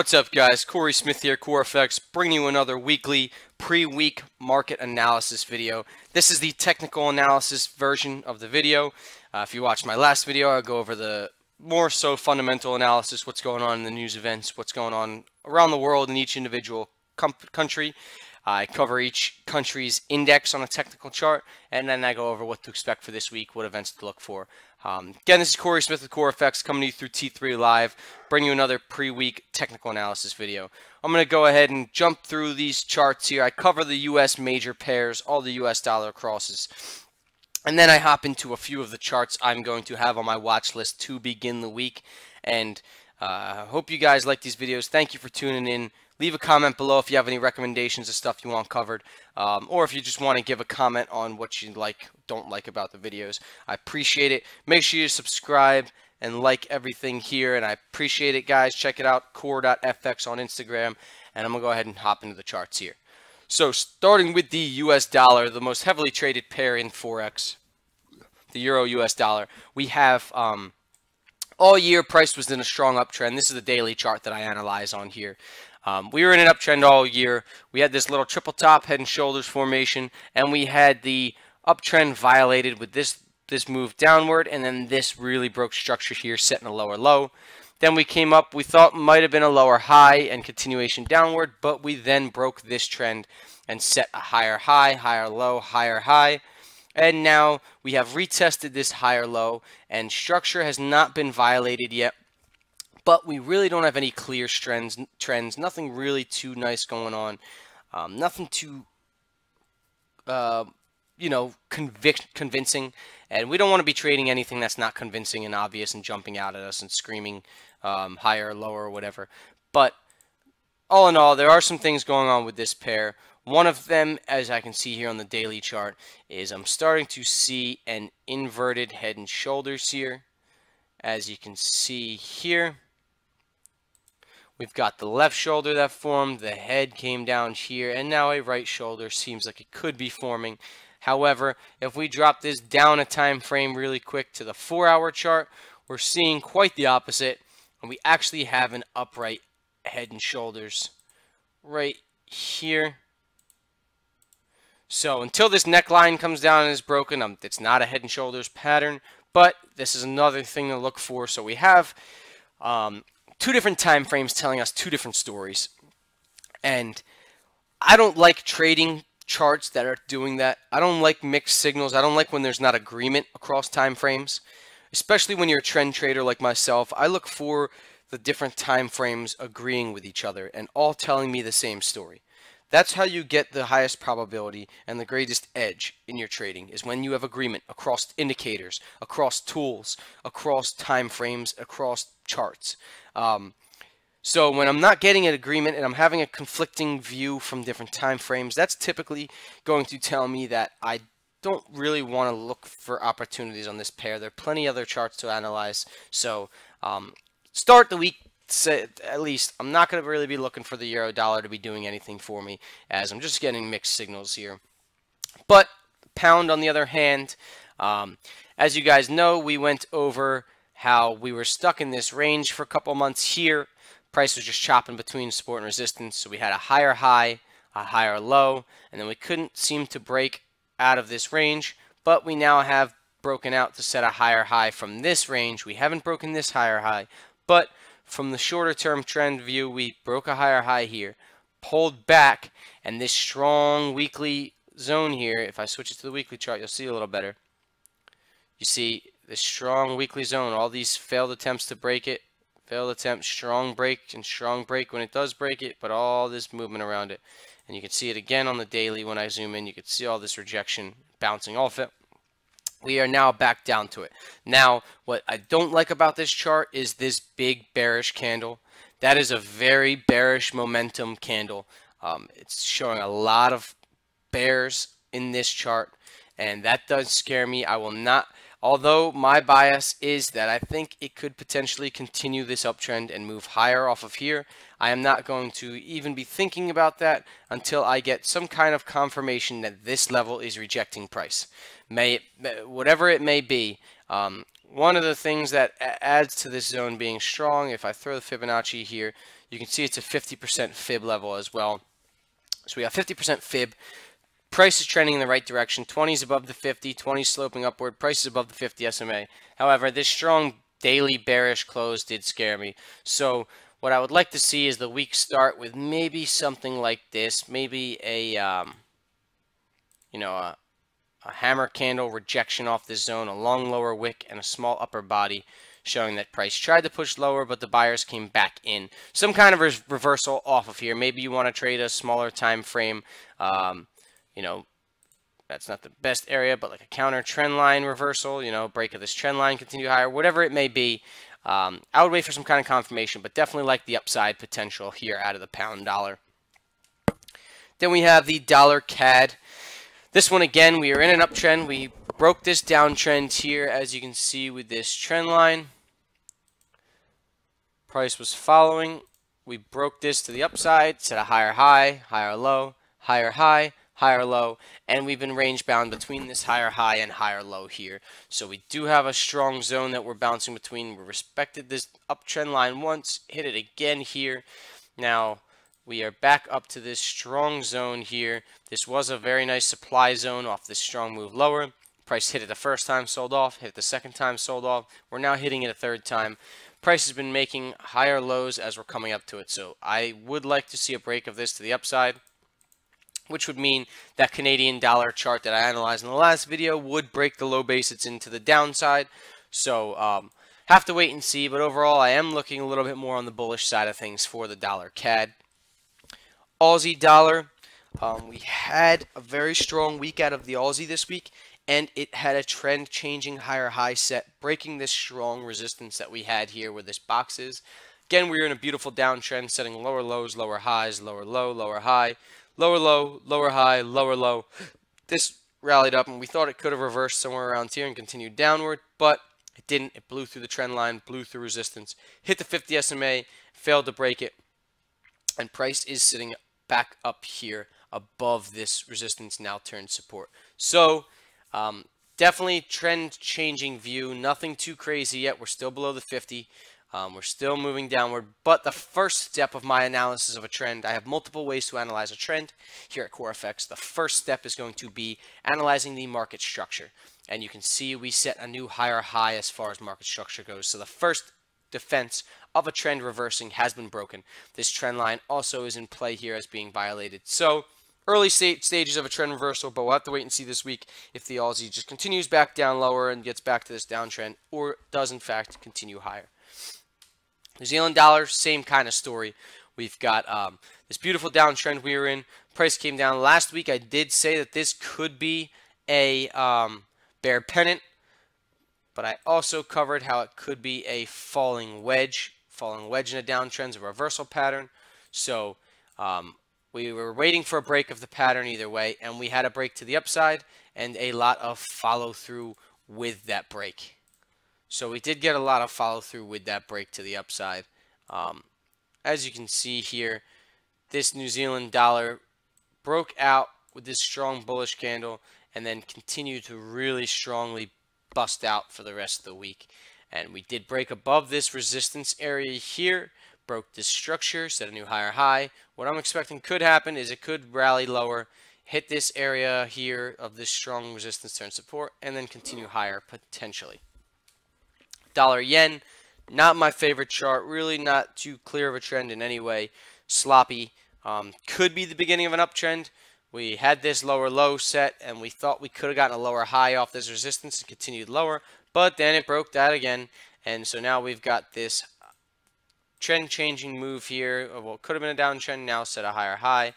What's up, guys? Corey Smith here, CoreFX, bringing you another weekly pre-week market analysis video. This is the technical analysis version of the video. If you watched my last video, I'll go over the more so fundamental analysis, what's going on in the news events, what's going on around the world in each individual country. I cover each country's index on a technical chart, and then I go over what to expect for this week, what events to look for. Again, this is Corey Smith with CoreFX coming to you through T3 Live, bringing you another pre-week technical analysis video. I'm going to go ahead and jump through these charts here. I cover the U.S. major pairs, all the U.S. dollar crosses, and then I hop into a few of the charts I'm going to have on my watch list to begin the week. And I hope you guys like these videos. Thank you for tuning in. Leave a comment below if you have any recommendations of stuff you want covered, or if you just want to give a comment on what you like, don't like about the videos. I appreciate it. Make sure you subscribe and like everything here, and I appreciate it, guys. Check it out, core.fx on Instagram, and I'm going to go ahead and hop into the charts here. So starting with the US dollar, the most heavily traded pair in Forex, the Euro-US dollar, we have all year price was in a strong uptrend. This is the daily chart that I analyze on here. We were in an uptrend all year. We had this little triple top head and shoulders formation, and we had the uptrend violated with this move downward, and then this really broke structure here, setting a lower low. Then we came up, we thought might have been a lower high and continuation downward, but we then broke this trend and set a higher high, higher low, higher high. And now we have retested this higher low, and structure has not been violated yet. But we really don't have any clear trends, nothing really too nice going on, nothing too, convincing, and we don't want to be trading anything that's not convincing and obvious and jumping out at us and screaming higher, lower, or whatever. But all in all, there are some things going on with this pair. One of them, as I can see here on the daily chart, is I'm starting to see an inverted head and shoulders here, as you can see here. We've got the left shoulder that formed, the head came down here, and now a right shoulder seems like it could be forming. However, if we drop this down a time frame really quick to the 4-hour chart, we're seeing quite the opposite, and we actually have an upright head and shoulders right here. So until this neckline comes down and is broken, it's not a head and shoulders pattern, but this is another thing to look for. So we have two different time frames telling us two different stories, and I don't like trading charts that are doing that. I don't like mixed signals. I don't like when there's not agreement across time frames, especially when you're a trend trader like myself. I look for the different time frames agreeing with each other and all telling me the same story. That's how you get the highest probability and the greatest edge in your trading, is when you have agreement across indicators, across tools, across time frames, across charts. So when I'm not getting an agreement and I'm having a conflicting view from different time frames, that's typically going to tell me that I don't really want to look for opportunities on this pair. There are plenty of other charts to analyze. So start the week, at least I'm not going to really be looking for the euro dollar to be doing anything for me, as I'm just getting mixed signals here. But pound, on the other hand, as you guys know, we went over how we were stuck in this range for a couple months here. Price was just chopping between support and resistance, so we had a higher high, a higher low, and then we couldn't seem to break out of this range, but we now have broken out to set a higher high from this range. We haven't broken this higher high, but from the shorter term trend view, we broke a higher high here, pulled back, and this strong weekly zone here, if I switch it to the weekly chart, you'll see a little better. You see this strong weekly zone, all these failed attempts to break it, failed attempt, strong break, and strong break when it does break it, but all this movement around it. And you can see it again on the daily when I zoom in. You can see all this rejection bouncing off it. We are now back down to it. Now, what I don't like about this chart is this big bearish candle. That is a very bearish momentum candle. It's showing a lot of bears in this chart, and that does scare me. I will not, although my bias is that I think it could potentially continue this uptrend and move higher off of here, I am not going to even be thinking about that until I get some kind of confirmation that this level is rejecting price. Whatever it may be, one of the things that adds to this zone being strong, if I throw the Fibonacci here, You can see it's a 50% fib level as well. So we have 50% fib. Price is trending in the right direction. 20 is above the 50, 20 is sloping upward. Price is above the 50 SMA. However, this strong daily bearish close did scare me. So what I would like to see is the week start with maybe something like this, maybe a hammer candle rejection off this zone, a long lower wick, and a small upper body, showing that price tried to push lower, but the buyers came back in. Some kind of reversal off of here. Maybe you want to trade a smaller time frame. That's not the best area, but like a counter trend line reversal, break of this trend line, continue higher, whatever it may be. I would wait for some kind of confirmation, but definitely like the upside potential here out of the pound dollar. Then we have the dollar CAD. This one, again, we are in an uptrend. We broke this downtrend here, as you can see with this trend line. Price was following. We broke this to the upside, set a higher high, higher low, higher high, higher low, and we've been range bound between this higher high and higher low here. So we do have a strong zone that we're bouncing between. We respected this uptrend line once, hit it again here. Now we are back up to this strong zone here. This was a very nice supply zone off this strong move lower. Price hit it the first time, sold off, hit it the second time, sold off. We're now hitting it a third time. Price has been making higher lows as we're coming up to it. So I would like to see a break of this to the upside, which would mean that Canadian dollar chart that I analyzed in the last video would break the low base it's into the downside. So have to wait and see, but overall I am looking a little bit more on the bullish side of things for the dollar CAD. Aussie dollar, we had a very strong week out of the Aussie this week, and it had a trend changing higher high set, breaking this strong resistance that we had here where this box is. Again, we were in a beautiful downtrend, setting lower lows, lower highs, lower low, lower high, lower low, lower high, lower low. This rallied up, and we thought it could have reversed somewhere around here and continued downward, but it didn't. It blew through the trend line, blew through resistance, hit the 50 SMA, failed to break it, and price is sitting back up here above this resistance, now turned support. So definitely trend changing view. Nothing too crazy yet. We're still below the 50. We're still moving downward, but the first step of my analysis of a trend, I have multiple ways to analyze a trend here at CoreFX. The first step is going to be analyzing the market structure, and you can see we set a new higher high as far as market structure goes. So the first defense of a trend reversing has been broken. This trend line also is in play here as being violated. So early stages of a trend reversal, but we'll have to wait and see this week if the Aussie just continues back down lower and gets back to this downtrend, or does in fact continue higher. New Zealand dollar, same kind of story. We've got this beautiful downtrend we were in. Price came down last week. I did say that this could be a bear pennant, but I also covered how it could be a falling wedge in a downtrend, a reversal pattern. So we were waiting for a break of the pattern either way, and we had a break to the upside and a lot of follow through with that break. So we did get a lot of follow through with that break to the upside. As you can see here, this New Zealand dollar broke out with this strong bullish candle and then continued to really strongly bust out for the rest of the week. And we did break above this resistance area here, broke this structure, set a new higher high. What I'm expecting could happen is it could rally lower, hit this area here of this strong resistance turn support, and then continue higher potentially. Dollar yen, not my favorite chart, really not too clear of a trend in any way. Sloppy, could be the beginning of an uptrend. We had this lower low set, and we thought we could have gotten a lower high off this resistance and continued lower, but then it broke that again, and so now we've got this trend changing move here of what could have been a downtrend, now set a higher high,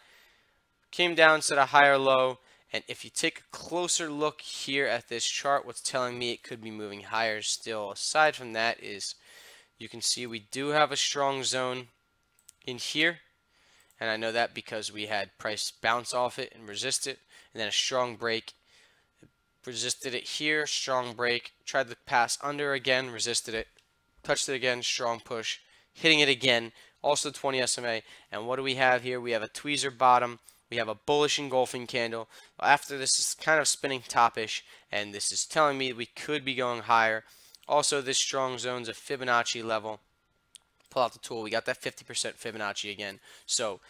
came down, set a higher low, and if you take a closer look here at this chart, what's telling me it could be moving higher still, aside from that, is you can see we do have a strong zone in here. And I know that because we had price bounce off it and resist it, and then a strong break. Resisted it here, strong break, tried to pass under again, resisted it, touched it again, strong push, hitting it again, also 20 SMA. And what do we have here? We have a tweezer bottom, we have a bullish engulfing candle. After this is kind of spinning top-ish, and this is telling me we could be going higher. Also, this strong zone's a Fibonacci level, pull out the tool, we got that 50% Fibonacci again. So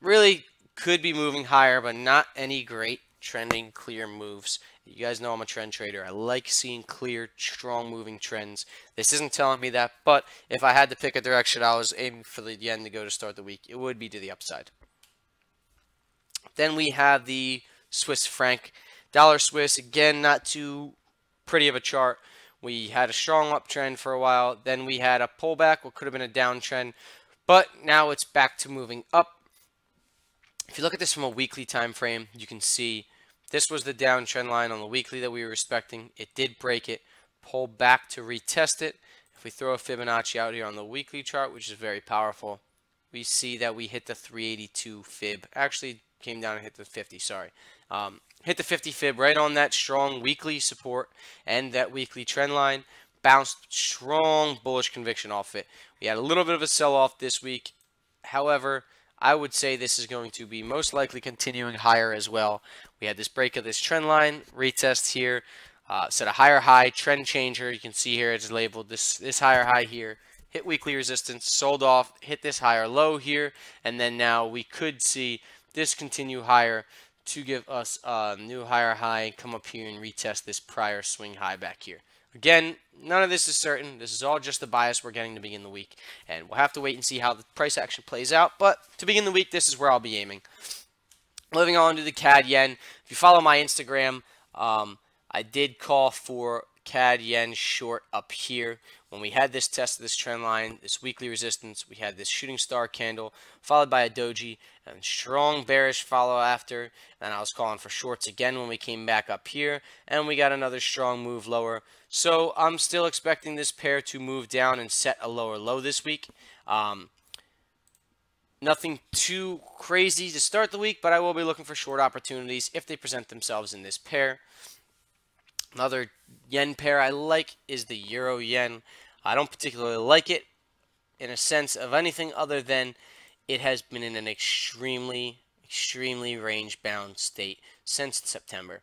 really could be moving higher, but not any great trending clear moves. You guys know I'm a trend trader. I like seeing clear, strong moving trends. This isn't telling me that, but if I had to pick a direction I was aiming for the yen to go to start the week, it would be to the upside. Then we have the Swiss franc. Dollar Swiss, again, not too pretty of a chart. We had a strong uptrend for a while. Then we had a pullback, what could have been a downtrend. But now it's back to moving up. If you look at this from a weekly time frame, you can see this was the downtrend line on the weekly that we were respecting. It did break it, pull back to retest it. If we throw a Fibonacci out here on the weekly chart, which is very powerful, we see that we hit the 382 fib. Actually came down and hit the 50, sorry. Hit the 50 fib right on that strong weekly support and that weekly trend line. Bounced strong bullish conviction off it. We had a little bit of a sell-off this week. However, I would say this is going to be most likely continuing higher as well. We had this break of this trend line, retest here, set a higher high, trend changer. You can see here it's labeled this higher high here. Hit weekly resistance, sold off, hit this higher low here, and then now we could see this continue higher to give us a new higher high, come up here and retest this prior swing high back here. Again, none of this is certain. This is all just the bias we're getting to begin the week. And we'll have to wait and see how the price action plays out. But to begin the week, this is where I'll be aiming. Moving on to the CAD yen. If you follow my Instagram, I did call for CAD yen short up here. When we had this test of this trend line, this weekly resistance, we had this shooting star candle followed by a doji and strong bearish follow after. And I was calling for shorts again when we came back up here, and we got another strong move lower. So I'm still expecting this pair to move down and set a lower low this week. Nothing too crazy to start the week, but I will be looking for short opportunities if they present themselves in this pair. Another yen pair I like is the euro yen. I don't particularly like it in a sense of anything other than it has been in an extremely range bound state since September.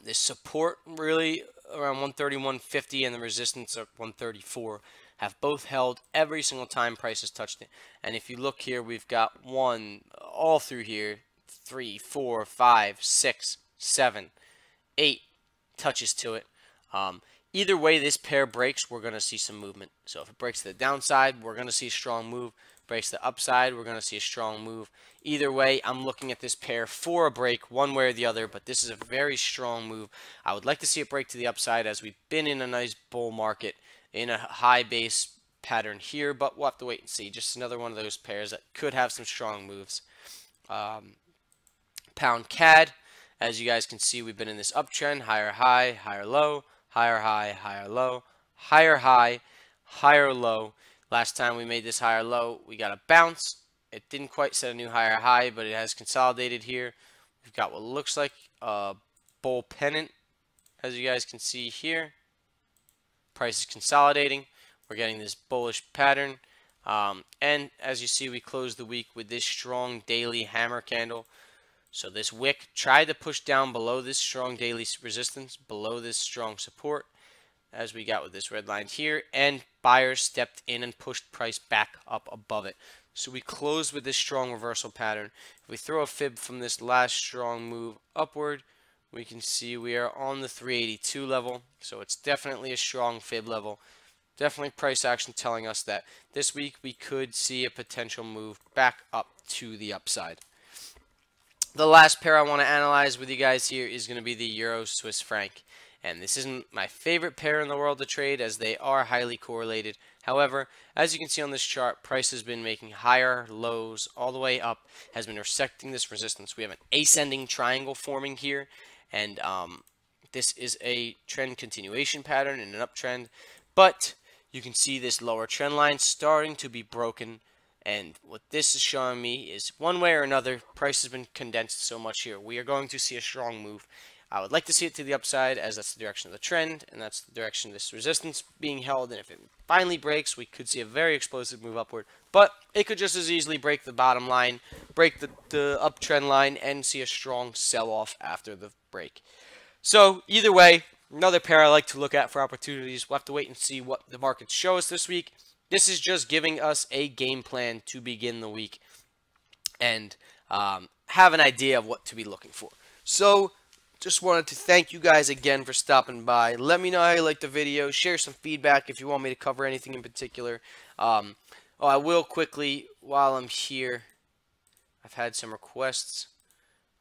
This support really around 131.50 and the resistance of 134 have both held every single time price has touched it. And if you look here, we've got one all through here, 3, 4, 5, 6, 7, 8 touches to it. Either way this pair breaks, we're going to see some movement. So if it breaks to the downside, we're going to see a strong move. Breaks the upside, we're going to see a strong move. Either way, I'm looking at this pair for a break one way or the other, but this is a very strong move. I would like to see it break to the upside as we've been in a nice bull market in a high base pattern here, but we'll have to wait and see. Just another one of those pairs that could have some strong moves. Pound CAD, as you guys can see, we've been in this uptrend, higher high, higher low, higher high, higher low, higher high, higher low. Last time we made this higher low, we got a bounce. It didn't quite set a new higher high, but it has consolidated here. We've got what looks like a bull pennant, as you guys can see here. Price is consolidating. We're getting this bullish pattern. And as you see, we closed the week with this strong daily hammer candle. So this wick tried to push down below this strong daily resistance, below this strong support, as we got with this red line here, and buyers stepped in and pushed price back up above it. So we closed with this strong reversal pattern. If we throw a fib from this last strong move upward, we can see we are on the 382 level. So it's definitely a strong fib level. Definitely price action telling us that this week we could see a potential move back up to the upside. The last pair I want to analyze with you guys here is going to be the Euro Swiss franc. And this isn't my favorite pair in the world to trade as they are highly correlated. However, as you can see on this chart, price has been making higher lows all the way up, has been intersecting this resistance. We have an ascending triangle forming here, and this is a trend continuation pattern in an uptrend. But you can see this lower trend line starting to be broken. And what this is showing me is one way or another, price has been condensed so much here. We are going to see a strong move. I would like to see it to the upside as that's the direction of the trend, and that's the direction of this resistance being held. And if it finally breaks, we could see a very explosive move upward. But it could just as easily break the bottom line, break the uptrend line, and see a strong sell-off after the break. So either way, another pair I like to look at for opportunities. We'll have to wait and see what the markets show us this week. This is just giving us a game plan to begin the week and have an idea of what to be looking for. So just wanted to thank you guys again for stopping by. Let me know how you liked the video. Share some feedback if you want me to cover anything in particular. I will quickly, while I'm here, I've had some requests.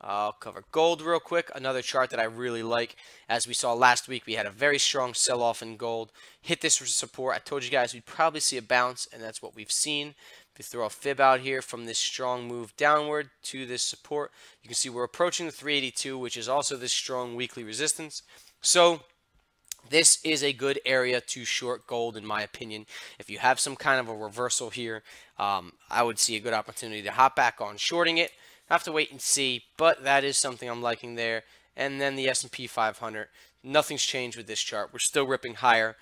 I'll cover gold real quick. Another chart that I really like. As we saw last week, we had a very strong sell-off in gold. Hit this for support. I told you guys we'd probably see a bounce, and that's what we've seen. If you throw a fib out here from this strong move downward to this support, you can see we're approaching the 382, which is also this strong weekly resistance. So this is a good area to short gold, in my opinion. If you have some kind of a reversal here, I would see a good opportunity to hop back on shorting it. Have to wait and see, but that is something I'm liking there. And then the S&P 500, nothing's changed with this chart. We're still ripping higher.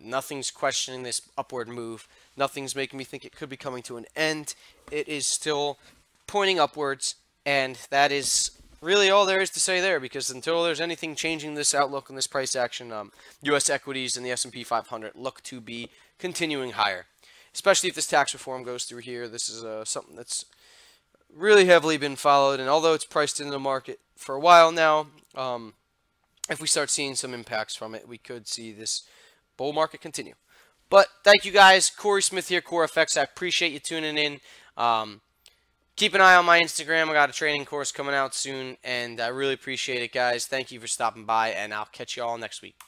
Nothing's questioning this upward move. Nothing's making me think it could be coming to an end. It is still pointing upwards, and that is really all there is to say there, because until there's anything changing this outlook and this price action, U.S. equities and the S&P 500 look to be continuing higher, especially if this tax reform goes through here. This is something that's really heavily been followed, and although it's priced into the market for a while now, if we start seeing some impacts from it, we could see this bull market continue. But thank you guys. Corey Smith here, Core FX. I appreciate you tuning in. Keep an eye on my Instagram. I got a training course coming out soon, and I really appreciate it, guys. Thank you for stopping by, and I'll catch you all next week.